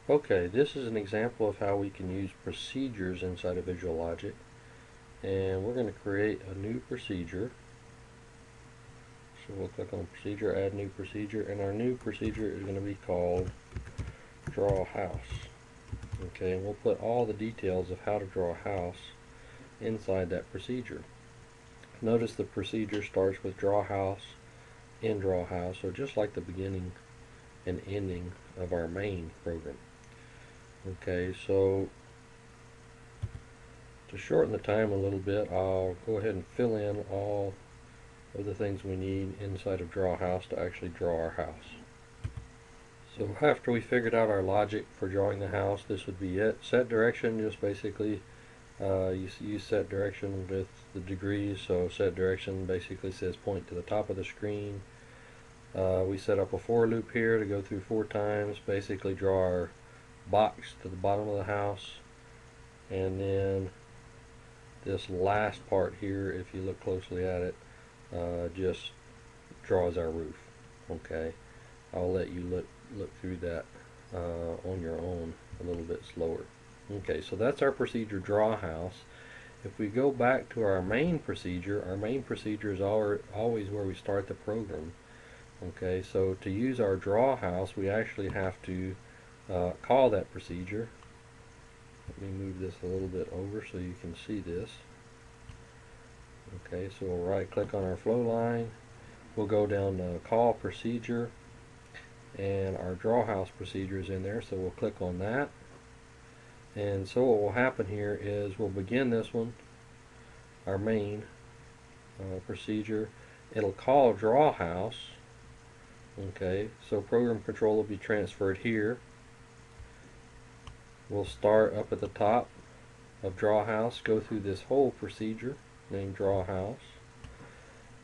Okay, this is an example of how we can use procedures inside of VisualLogic, and we're going to create a new procedure. So we'll click on procedure, add new procedure, and our new procedure is going to be called draw house. Okay, and we'll put all the details of how to draw a house inside that procedure. Notice the procedure starts with draw house, end draw house, so just like the beginning and ending of our main program. Okay, so to shorten the time a little bit, I'll go ahead and fill in all of the things we need inside of draw house to actually draw our house. So after we figured out our logic for drawing the house, this would be it. Set direction, just basically you set direction with the degrees. So set direction basically says point to the top of the screen. We set up a for loop here to go through 4 times, basically draw our box to the bottom of the house, and then this last part here, if you look closely at it, just draws our roof. Okay, I'll let you look through that on your own a little bit slower. Okay, so that's our procedure draw house. If we go back to our main procedure is always where we start the program. Okay, so to use our draw house, we actually have to call that procedure. Let me move this a little bit over so you can see this. Okay, so we'll right click on our flow line. We'll go down to call procedure, and our draw house procedure is in there, so we'll click on that. And so what will happen here is we'll begin this one, our main procedure. It'll call draw house. Okay, so program control will be transferred here. We'll start up at the top of draw house, go through this whole procedure named draw house,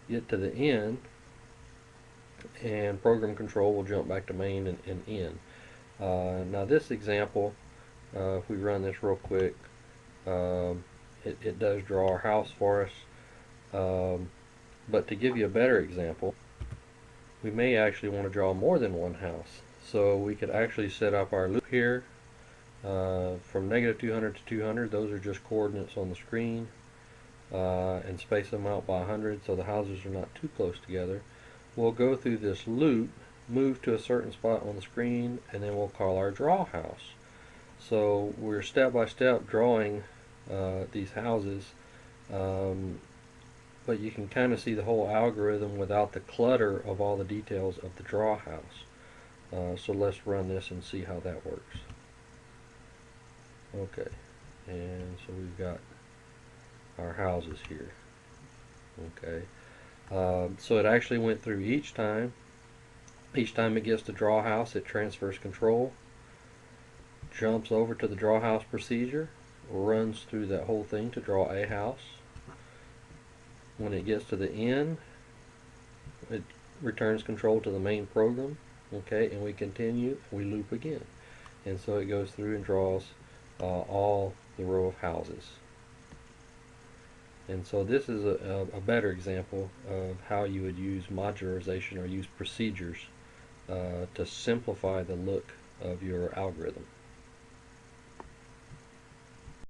get to the end, and program control will jump back to main and end. Now this example, if we run this real quick, it does draw our house for us, but to give you a better example, we may actually want to draw more than one house. So we could actually set up our loop here from negative 200 to 200. Those are just coordinates on the screen, and space them out by 100 so the houses are not too close together. We'll go through this loop, move to a certain spot on the screen, and then we'll call our draw house. So we're step by step drawing these houses, but you can kind of see the whole algorithm without the clutter of all the details of the draw house. So let's run this and see how that works. Okay, and so we've got our houses here. Okay, so it actually went through each time. Each time it gets to draw house, it transfers control, jumps over to the draw house procedure, runs through that whole thing to draw a house. When it gets to the end, it returns control to the main program. Okay, and we continue, we loop again, and so it goes through and draws all the row of houses. And so this is a better example of how you would use modularization or use procedures to simplify the look of your algorithm.